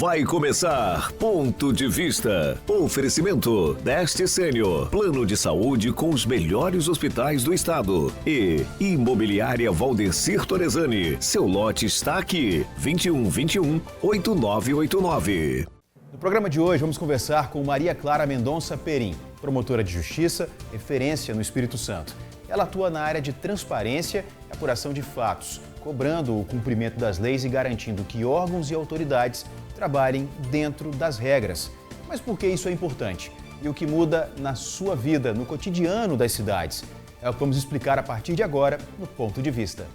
Vai começar Ponto de Vista. Oferecimento Deste Sênior, plano de saúde com os melhores hospitais do estado. E Imobiliária Valdecir Torezani. Seu lote está aqui. 2121-8989. No programa de hoje vamos conversar com Maria Clara Mendonça Perim, promotora de justiça, referência no Espírito Santo. Ela atua na área de transparência e apuração de fatos, cobrando o cumprimento das leis e garantindo que órgãos e autoridades trabalhem dentro das regras. Mas por que isso é importante? E o que muda na sua vida, no cotidiano das cidades? É o que vamos explicar a partir de agora no Ponto de Vista.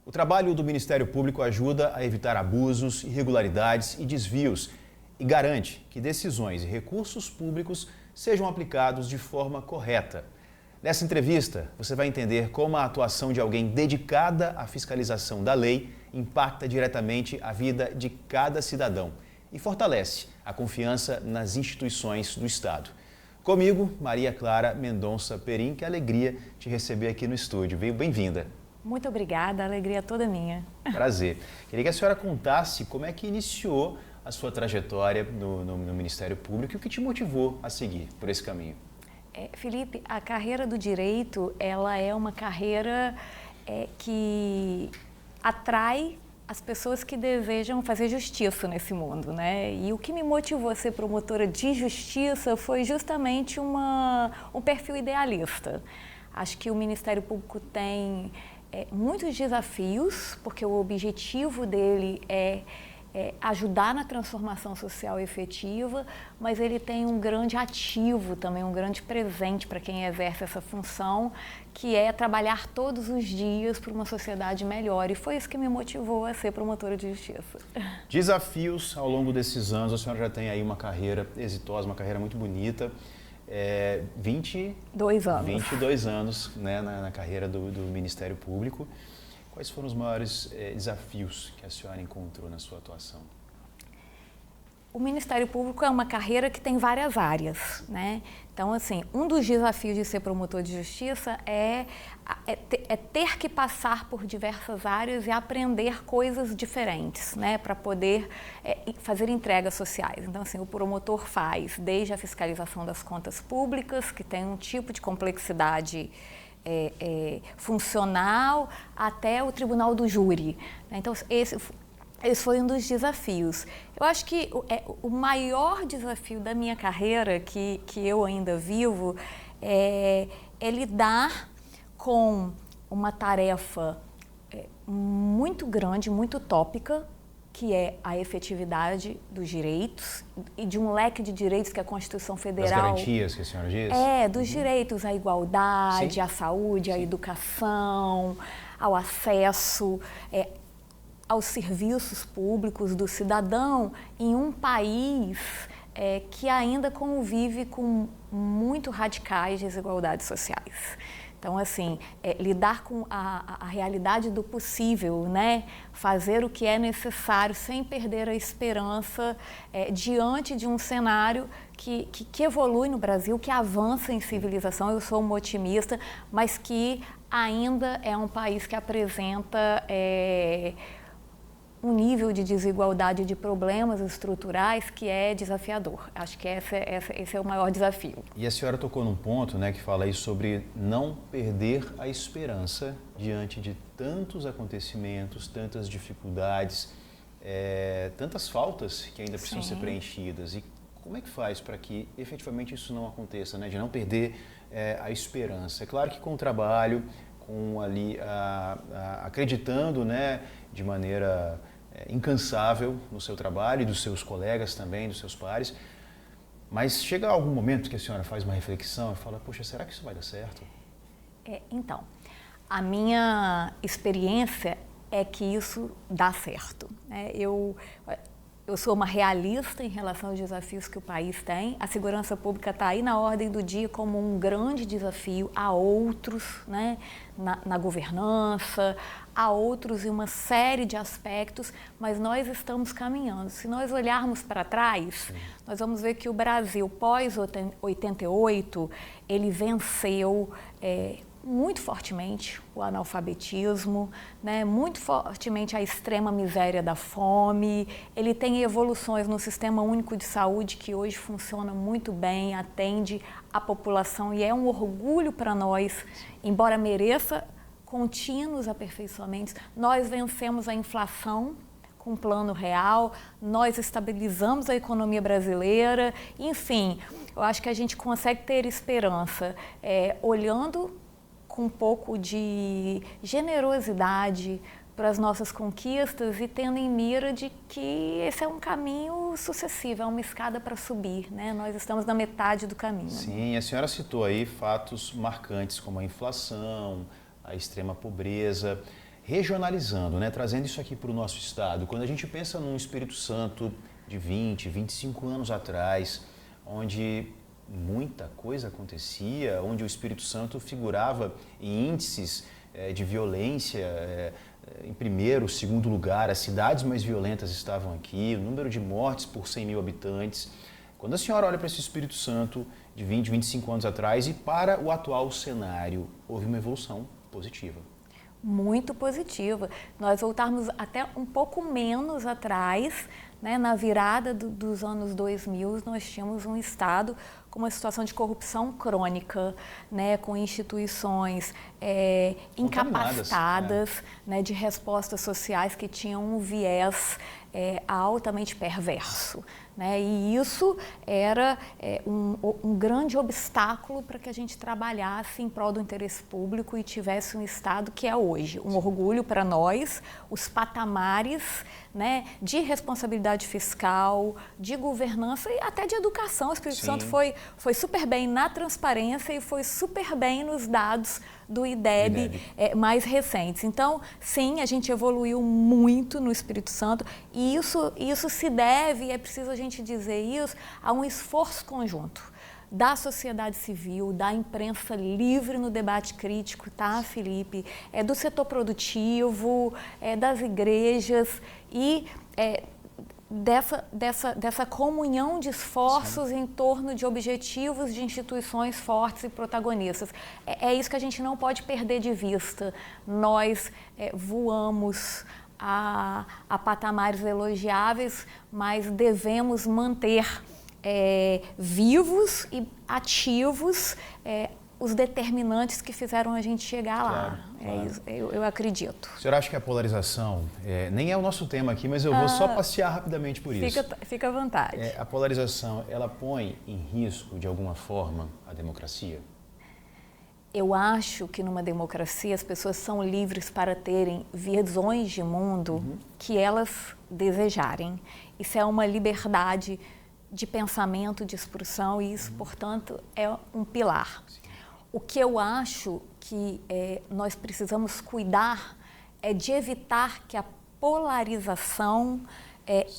O trabalho do Ministério Público ajuda a evitar abusos, irregularidades e desvios e garante que decisões e recursos públicos sejam aplicados de forma correta. Nessa entrevista, você vai entender como a atuação de alguém dedicada à fiscalização da lei impacta diretamente a vida de cada cidadão e fortalece a confiança nas instituições do Estado. Comigo, Maria Clara Mendonça Perim, que alegria te receber aqui no estúdio. Bem-vinda. Muito obrigada, a alegria é toda minha. Prazer. Queria que a senhora contasse como é que iniciou a sua trajetória no Ministério Público e o que te motivou a seguir por esse caminho. Felipe, a carreira do direito, ela é uma carreira que atrai as pessoas que desejam fazer justiça nesse mundo, né? E o que me motivou a ser promotora de justiça foi justamente um perfil idealista. Acho que o Ministério Público tem muitos desafios, porque o objetivo dele é ajudar na transformação social efetiva, mas ele tem um grande ativo também, um grande presente para quem exerce essa função, que é trabalhar todos os dias por uma sociedade melhor. E foi isso que me motivou a ser promotora de justiça. Desafios ao longo desses anos, a senhora já tem aí uma carreira exitosa, uma carreira muito bonita. 22 anos, né, na carreira do Ministério Público. Quais foram os maiores desafios que a senhora encontrou na sua atuação? O Ministério Público é uma carreira que tem várias áreas, né? Então, assim, um dos desafios de ser promotor de justiça é ter que passar por diversas áreas e aprender coisas diferentes, né? Para poder fazer entregas sociais. Então, assim, o promotor faz desde a fiscalização das contas públicas, que tem um tipo de complexidade funcional, até o tribunal do júri. Então, esse foi um dos desafios. Eu acho que o maior desafio da minha carreira, que eu ainda vivo, é lidar com uma tarefa muito grande, muito utópica, que é a efetividade dos direitos e de um leque de direitos que a Constituição Federal... Das garantias que a senhora diz? Dos direitos à igualdade, à saúde, à educação, ao acesso... aos serviços públicos do cidadão em um país que ainda convive com muito radicais desigualdades sociais. Então, assim, lidar com a realidade do possível, né? Fazer o que é necessário sem perder a esperança diante de um cenário que evolui no Brasil, que avança em civilização. Eu sou uma otimista, mas que ainda é um país que apresenta... um nível de desigualdade, de problemas estruturais que é desafiador. Acho que esse é o maior desafio. E a senhora tocou num ponto, né, que fala aí sobre não perder a esperança diante de tantos acontecimentos, tantas dificuldades, tantas faltas que ainda precisam ser preenchidas. E como é que faz para que efetivamente isso não aconteça, né, de não perder a esperança? É claro que com o trabalho, com ali acreditando, né, de maneira incansável no seu trabalho e dos seus colegas também, dos seus pares, mas chega algum momento que a senhora faz uma reflexão e fala, poxa, será que isso vai dar certo? Então, a minha experiência é que isso dá certo. eu sou uma realista em relação aos desafios que o país tem. A segurança pública está aí na ordem do dia como um grande desafio. Há outros, né, na governança, há outros em uma série de aspectos, mas nós estamos caminhando. Se nós olharmos para trás, nós vamos ver que o Brasil, pós-88, ele venceu muito fortemente o analfabetismo, né, muito fortemente a extrema miséria da fome. Ele tem evoluções no Sistema Único de Saúde que hoje funciona muito bem, atende a população e é um orgulho para nós, embora mereça contínuos aperfeiçoamentos. Nós vencemos a inflação com um plano real, nós estabilizamos a economia brasileira, enfim, eu acho que a gente consegue ter esperança olhando com um pouco de generosidade para as nossas conquistas e tendo em mira de que esse é um caminho sucessivo, é uma escada para subir, né? Nós estamos na metade do caminho. Sim, a senhora citou aí fatos marcantes como a inflação, a extrema pobreza, regionalizando, né? Trazendo isso aqui para o nosso estado. Quando a gente pensa num Espírito Santo de 20, 25 anos atrás, onde muita coisa acontecia, onde o Espírito Santo figurava em índices de violência, em primeiro, segundo lugar, as cidades mais violentas estavam aqui, o número de mortes por 100 mil habitantes. Quando a senhora olha para esse Espírito Santo de 20, 25 anos atrás e para o atual cenário, houve uma evolução positiva. Muito positiva. Nós voltarmos até um pouco menos atrás, né, na virada dos anos 2000, nós tínhamos um estado com uma situação de corrupção crônica, né, com instituições incapacitadas, né, de respostas sociais que tinham um viés altamente perverso. Né? E isso era um grande obstáculo para que a gente trabalhasse em prol do interesse público e tivesse um Estado que é hoje. Um orgulho para nós, os patamares, né, de responsabilidade fiscal, de governança e até de educação. O Espírito Santo foi super bem na transparência e foi super bem nos dados do IDEB mais recentes. Então, sim, a gente evoluiu muito no Espírito Santo e isso se deve, e é preciso a gente dizer isso, a um esforço conjunto da sociedade civil, da imprensa livre no debate crítico, tá, Felipe? Do setor produtivo, das igrejas e dessa comunhão de esforços em torno de objetivos de instituições fortes e protagonistas. É isso que a gente não pode perder de vista. Nós voamos a patamares elogiáveis, mas devemos manter vivos e ativos os determinantes que fizeram a gente chegar lá. Claro. Isso, eu acredito. O senhor acha que a polarização, nem é o nosso tema aqui, mas eu vou só passear rapidamente por isso. Fica à vontade. A polarização, ela põe em risco, de alguma forma, a democracia? Eu acho que numa democracia as pessoas são livres para terem visões de mundo que elas desejarem. Isso é uma liberdade de pensamento, de expressão e isso, portanto, é um pilar. Sim. O que eu acho que nós precisamos cuidar é de evitar que a polarização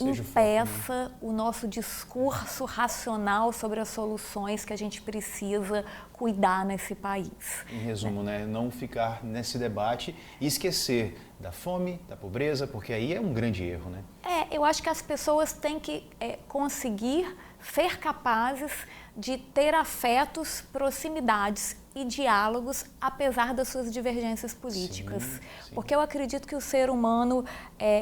impeça o nosso discurso racional sobre as soluções que a gente precisa cuidar nesse país. Em resumo, né? Não ficar nesse debate e esquecer da fome, da pobreza, porque aí é um grande erro, né? Eu acho que as pessoas têm que conseguir ser capazes de ter afetos, proximidades e diálogos, apesar das suas divergências políticas. Sim. Porque eu acredito que o ser humano,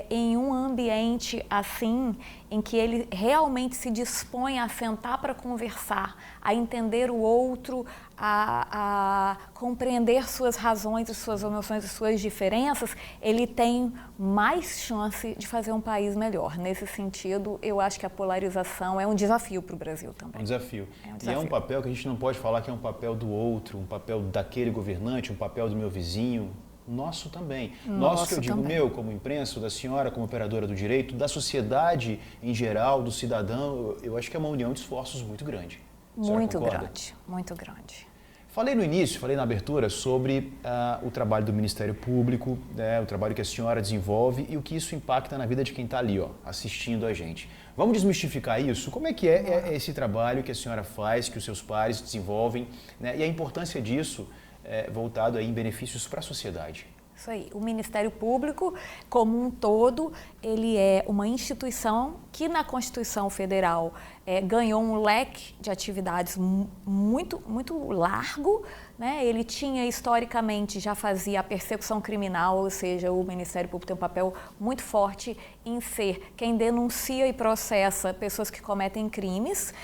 em um ambiente assim, em que ele realmente se dispõe a sentar para conversar, a entender o outro, a compreender suas razões e suas emoções e suas diferenças, ele tem mais chance de fazer um país melhor. Nesse sentido, eu acho que a polarização é um desafio para o Brasil também. Um desafio. E é um papel que a gente não pode falar que é um papel do outro, um papel daquele governante, um papel do meu vizinho. Nosso também. Nosso que eu digo também. Meu como imprensa, da senhora como operadora do direito, da sociedade em geral, do cidadão, eu acho que é uma união de esforços muito grande. Muito grande, muito grande. Falei no início, falei na abertura sobre o trabalho do Ministério Público, né, o trabalho que a senhora desenvolve e o que isso impacta na vida de quem está ali, ó, assistindo a gente. Vamos desmistificar isso? Como é que é esse trabalho que a senhora faz, que os seus pares desenvolvem, né, e a importância disso voltado aí em benefícios para a sociedade? Isso aí. O Ministério Público, como um todo, ele é uma instituição que na Constituição Federal ganhou um leque de atividades muito largo, né? Ele tinha, historicamente, já fazia a persecução criminal, ou seja, o Ministério Público tem um papel muito forte em ser quem denuncia e processa pessoas que cometem crimes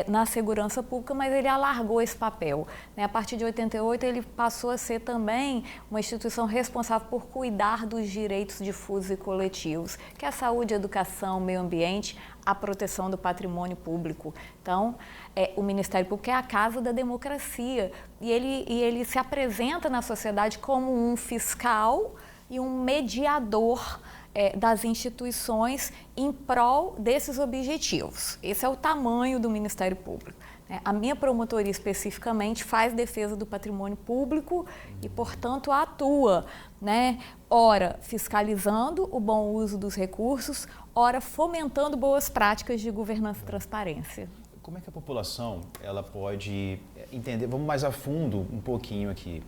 na segurança pública, mas ele alargou esse papel, né? A partir de 88, ele passou a ser também uma instituição responsável por cuidar dos direitos difusos e coletivos, que é a saúde, a educação, o meio ambiente, a proteção do patrimônio público. Então, o Ministério Público é a casa da democracia e ele se apresenta na sociedade como um fiscal e um mediador das instituições em prol desses objetivos. Esse é o tamanho do Ministério Público. A minha promotoria especificamente faz defesa do patrimônio público e, portanto, atua, né, ora fiscalizando o bom uso dos recursos, ora fomentando boas práticas de governança e transparência. Como é que a população ela pode entender, vamos mais a fundo um pouquinho aqui,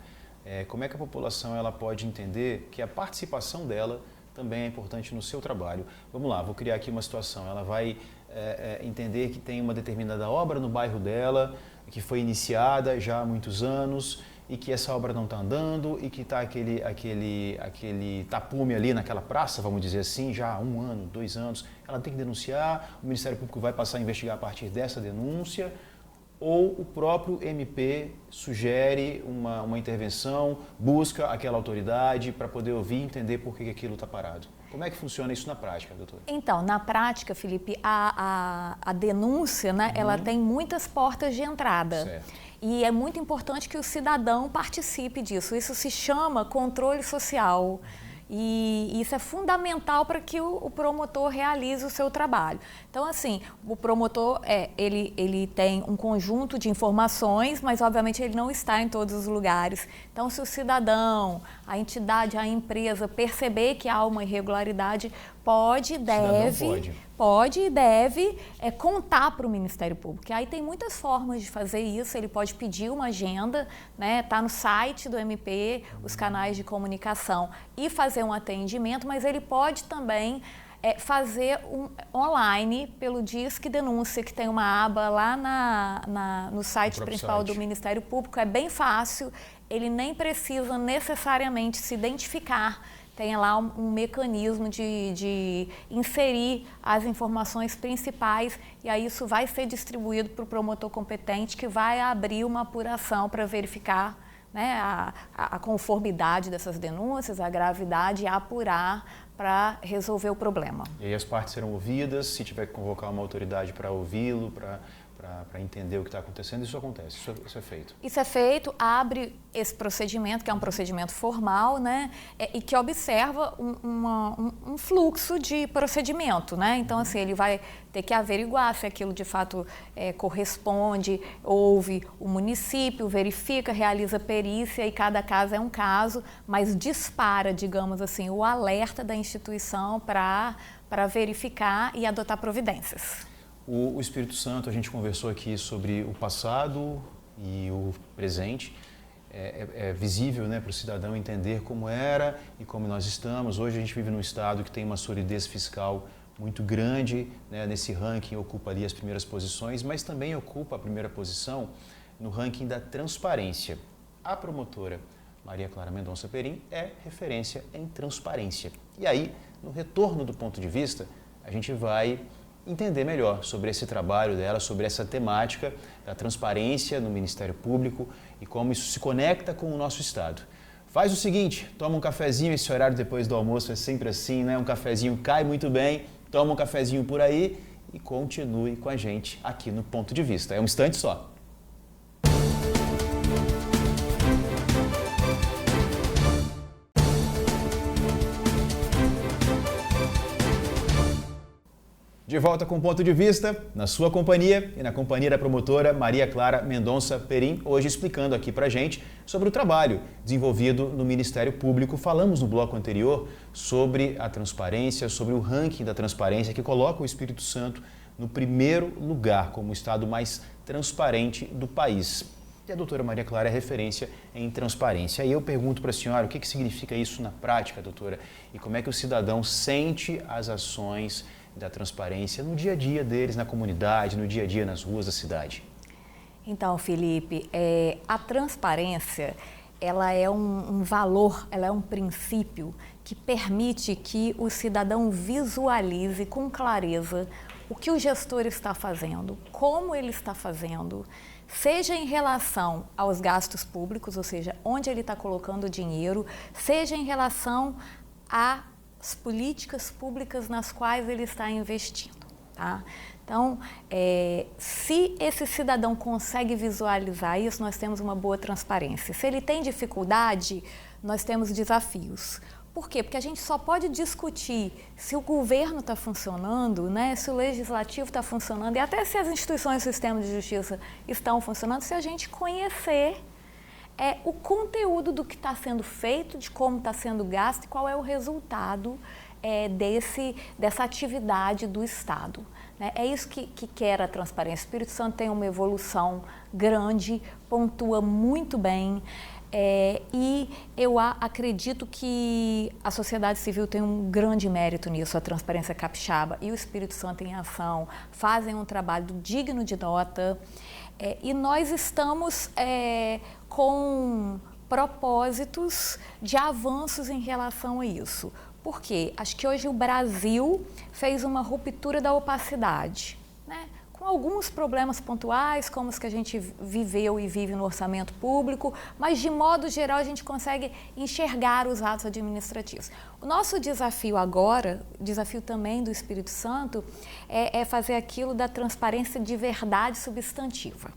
como é que a população ela pode entender que a participação dela também é importante no seu trabalho? Vamos lá, vou criar aqui uma situação, ela vai entender que tem uma determinada obra no bairro dela, que foi iniciada já há muitos anos e que essa obra não está andando e que está aquele tapume ali naquela praça, vamos dizer assim, já há 1 ano, 2 anos. Ela tem que denunciar, o Ministério Público vai passar a investigar a partir dessa denúncia, ou o próprio MP sugere uma intervenção, busca aquela autoridade para poder ouvir e entender por que aquilo está parado. Como é que funciona isso na prática, doutora? Então, na prática, Felipe, a denúncia, né, ela tem muitas portas de entrada. Certo. E é muito importante que o cidadão participe disso. Isso se chama controle social. E isso é fundamental para que o promotor realize o seu trabalho. Então, assim, o promotor, ele tem um conjunto de informações, mas, obviamente, ele não está em todos os lugares. Então, se o cidadão, a entidade, a empresa perceber que há uma irregularidade, pode e deve contar para o Ministério Público. E aí tem muitas formas de fazer isso. Ele pode pedir uma agenda, né? Tá no site do MP, os canais de comunicação, e fazer um atendimento, mas ele pode também fazer online pelo Disque Denúncia, que tem uma aba lá no site principal do Ministério Público. É bem fácil, ele nem precisa necessariamente se identificar. Tem lá um mecanismo de inserir as informações principais e aí isso vai ser distribuído para o promotor competente, que vai abrir uma apuração para verificar, né, a conformidade dessas denúncias, a gravidade, e apurar para resolver o problema. E aí as partes serão ouvidas, se tiver que convocar uma autoridade para ouvi-lo, para entender o que está acontecendo, isso acontece, isso é feito. Isso é feito, abre esse procedimento, que é um procedimento formal, né, e que observa um fluxo de procedimento, né? Então, assim, ele vai ter que averiguar se aquilo de fato corresponde, ouve o município, verifica, realiza perícia, e cada caso é um caso, mas dispara, digamos assim, o alerta da instituição para verificar e adotar providências. O Espírito Santo, a gente conversou aqui sobre o passado e o presente. É visível, né, para o cidadão entender como era e como nós estamos. Hoje a gente vive num estado que tem uma solidez fiscal muito grande, né, nesse ranking ocupa ali as primeiras posições, mas também ocupa a primeira posição no ranking da transparência. A promotora Maria Clara Mendonça Perim é referência em transparência. E aí, no retorno do ponto de vista, a gente vai entender melhor sobre esse trabalho dela, sobre essa temática da transparência no Ministério Público e como isso se conecta com o nosso Estado. Faz o seguinte, toma um cafezinho, esse horário depois do almoço é sempre assim, né? Um cafezinho cai muito bem, toma um cafezinho por aí e continue com a gente aqui no Ponto de Vista. É um instante só. De volta com o Ponto de Vista, na sua companhia e na companhia da promotora Maria Clara Mendonça Perim, hoje explicando aqui pra gente sobre o trabalho desenvolvido no Ministério Público. Falamos no bloco anterior sobre a transparência, sobre o ranking da transparência que coloca o Espírito Santo no primeiro lugar como o estado mais transparente do país. E a doutora Maria Clara é referência em transparência. Aí eu pergunto para a senhora o que significa isso na prática, doutora, e como é que o cidadão sente as ações da transparência no dia a dia deles, na comunidade, no dia a dia nas ruas da cidade. Então, Felipe, a transparência, ela é um valor, ela é um princípio que permite que o cidadão visualize com clareza o que o gestor está fazendo, como ele está fazendo, seja em relação aos gastos públicos, ou seja, onde ele está colocando o dinheiro, seja em relação a as políticas públicas nas quais ele está investindo, tá? Então, se esse cidadão consegue visualizar isso, nós temos uma boa transparência. Se ele tem dificuldade, nós temos desafios. Por quê? Porque a gente só pode discutir se o governo está funcionando, né? Se o legislativo está funcionando e até se as instituições do sistema de justiça estão funcionando, se a gente conhecer o conteúdo do que está sendo feito, de como está sendo gasto e qual é o resultado dessa atividade do Estado. Né? É isso que quer a transparência. O Espírito Santo tem uma evolução grande, pontua muito bem e eu acredito que a sociedade civil tem um grande mérito nisso, a Transparência Capixaba e o Espírito Santo em Ação fazem um trabalho digno de nota. E nós estamos com propósitos de avanços em relação a isso. Por quê? Acho que hoje o Brasil fez uma ruptura da opacidade, né? Com alguns problemas pontuais, como os que a gente viveu e vive no orçamento público, mas de modo geral a gente consegue enxergar os atos administrativos. O nosso desafio agora, desafio também do Espírito Santo, é fazer aquilo da transparência de verdade substantiva.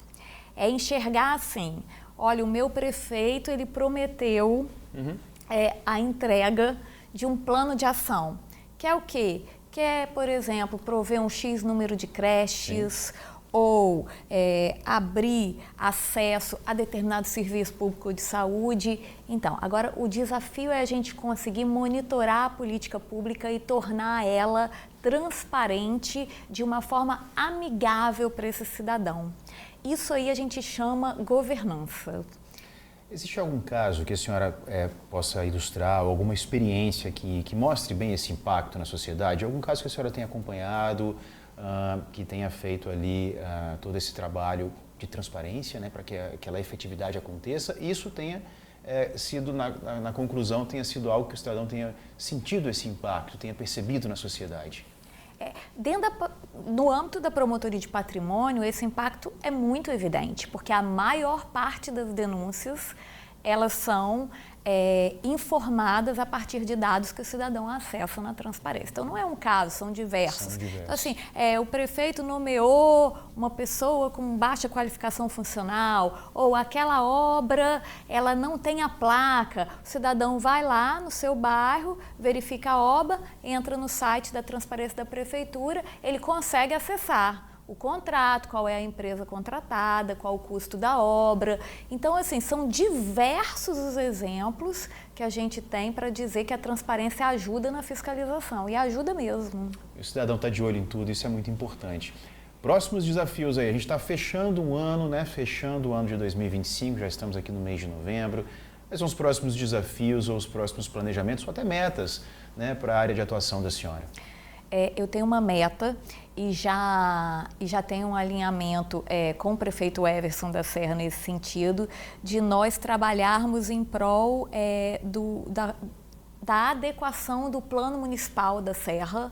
É enxergar assim, olha, o meu prefeito, ele prometeu a entrega de um plano de ação, que é o quê? Que é, por exemplo, prover um X número de creches, ou abrir acesso a determinado serviço público de saúde. Então, agora o desafio é a gente conseguir monitorar a política pública e tornar ela transparente de uma forma amigável para esse cidadão. Isso aí a gente chama governança. Existe algum caso que a senhora possa ilustrar, ou alguma experiência que mostre bem esse impacto na sociedade? Algum caso que a senhora tenha acompanhado, que tenha feito ali todo esse trabalho de transparência, né, para que aquela efetividade aconteça, e isso tenha sido, na conclusão, tenha sido algo que o cidadão tenha sentido esse impacto, tenha percebido na sociedade? No âmbito da promotoria de patrimônio, esse impacto é muito evidente, porque a maior parte das denúncias, elas são informadas a partir de dados que o cidadão acessa na transparência. Então, não é um caso, são diversos. Então, assim, o prefeito nomeou uma pessoa com baixa qualificação funcional, ou aquela obra, ela não tem a placa. O cidadão vai lá no seu bairro, verifica a obra, entra no site da transparência da prefeitura, ele consegue acessar o contrato, qual é a empresa contratada, qual o custo da obra. Então, assim, são diversos os exemplos que a gente tem para dizer que a transparência ajuda na fiscalização, e ajuda mesmo. O cidadão está de olho em tudo, isso é muito importante. Próximos desafios aí, a gente está fechando um ano, né? Fechando o ano de 2025, já estamos aqui no mês de novembro. Quais são os próximos desafios ou os próximos planejamentos, ou até metas, né, para a área de atuação da senhora? Eu tenho uma meta e já tenho um alinhamento com o prefeito Everson da Serra nesse sentido, de nós trabalharmos em prol da adequação do plano municipal da Serra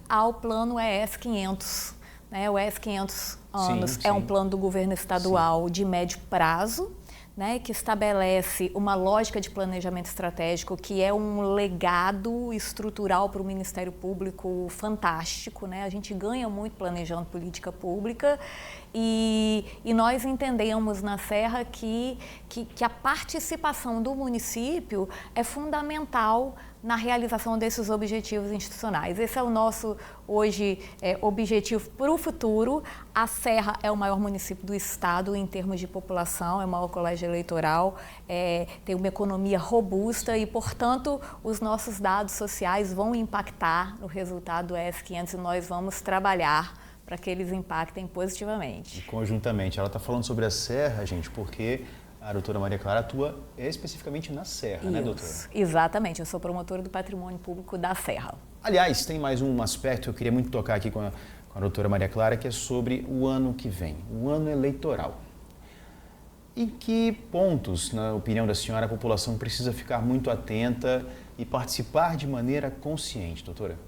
ao plano ES 500. Né? O ES 500 anos é um plano do governo estadual de médio prazo, né, que estabelece uma lógica de planejamento estratégico que é um legado estrutural para o Ministério Público fantástico, né? A gente ganha muito planejando política pública e nós entendemos na Serra que a participação do município é fundamental na realização desses objetivos institucionais. Esse é o nosso, hoje, objetivo para o futuro. A Serra é o maior município do estado em termos de população, é o maior colégio eleitoral, tem uma economia robusta e, portanto, os nossos dados sociais vão impactar no resultado do ES500 e nós vamos trabalhar para que eles impactem positivamente. E conjuntamente, ela está falando sobre a Serra, gente, porque a doutora Maria Clara atua especificamente na Serra, Isso, né, doutora? Exatamente, eu sou promotora do patrimônio público da Serra. Aliás, tem mais um aspecto que eu queria muito tocar aqui com a doutora Maria Clara, que é sobre o ano que vem, o ano eleitoral. Em que pontos, na opinião da senhora, a população precisa ficar muito atenta e participar de maneira consciente, doutora?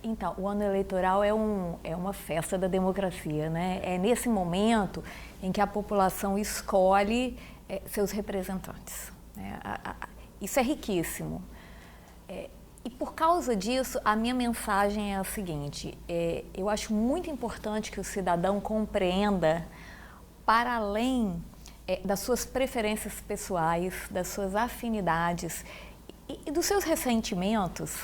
Então, o ano eleitoral é uma festa da democracia, né? É nesse momento em que a população escolhe seus representantes, né? Isso é riquíssimo. E por causa disso, a minha mensagem é a seguinte: eu acho muito importante que o cidadão compreenda, para além das suas preferências pessoais, das suas afinidades e dos seus ressentimentos,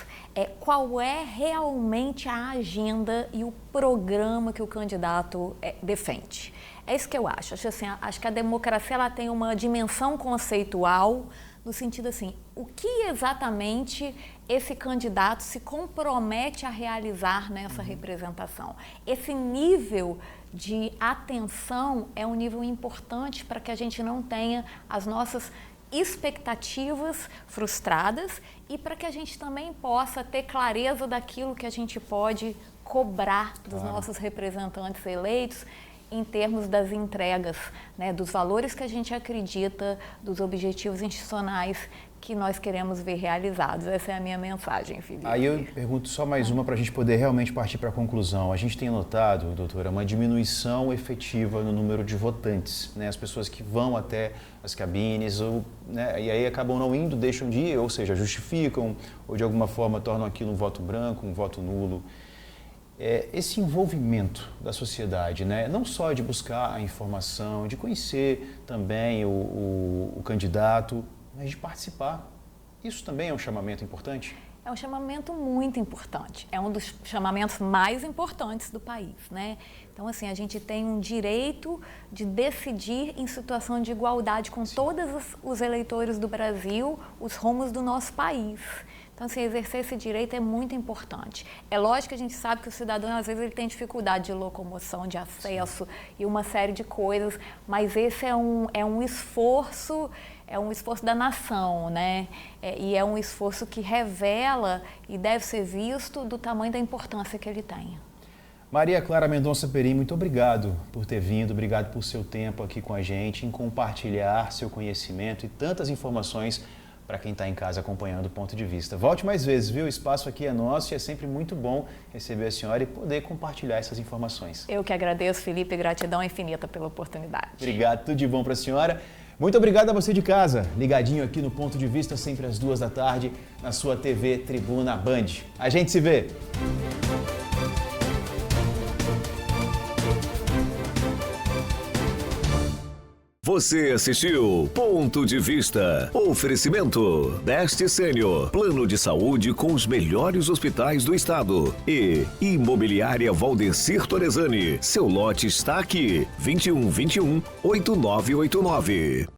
qual é realmente a agenda e o programa que o candidato defende. É isso que eu acho. Acho que a democracia ela tem uma dimensão conceitual no sentido assim, o que exatamente esse candidato se compromete a realizar nessa representação. Esse nível de atenção é um nível importante para que a gente não tenha as nossas expectativas frustradas e para que a gente também possa ter clareza daquilo que a gente pode cobrar dos nossos representantes eleitos em termos das entregas, né, dos valores que a gente acredita, dos objetivos institucionais que nós queremos ver realizados. Essa é a minha mensagem, Felipe. Aí eu pergunto só mais uma para a gente poder realmente partir para a conclusão. A gente tem notado, doutora, uma diminuição efetiva no número de votantes, né? As pessoas que vão até as cabines, né? E aí acabam não indo, deixam de ir, ou seja, justificam, ou de alguma forma tornam aquilo um voto branco, um voto nulo. Esse envolvimento da sociedade, né? Não só de buscar a informação, de conhecer também o candidato, mas de participar. Isso também é um chamamento importante? É um chamamento muito importante. É um dos chamamentos mais importantes do país, né? Então, assim, a gente tem um direito de decidir em situação de igualdade com todos os eleitores do Brasil os rumos do nosso país. Então, assim, exercer esse direito é muito importante. É lógico que a gente sabe que o cidadão, às vezes, ele tem dificuldade de locomoção, de acesso e uma série de coisas, mas esse é um esforço da nação, né? E é um esforço que revela e deve ser visto do tamanho da importância que ele tem. Maria Clara Mendonça Perim, muito obrigado por ter vindo, obrigado por seu tempo aqui com a gente, em compartilhar seu conhecimento e tantas informações para quem está em casa acompanhando o Ponto de Vista. Volte mais vezes, viu? O espaço aqui é nosso e é sempre muito bom receber a senhora e poder compartilhar essas informações. Eu que agradeço, Felipe, gratidão infinita pela oportunidade. Obrigado, tudo de bom para a senhora. Muito obrigado a você de casa, ligadinho aqui no Ponto de Vista, sempre às 2 da tarde, na sua TV Tribuna Band. A gente se vê! Você assistiu Ponto de Vista. Oferecimento Deste Sênior. Plano de saúde com os melhores hospitais do estado. E Imobiliária Valdecir Torezani. Seu lote está aqui. 2121-8989.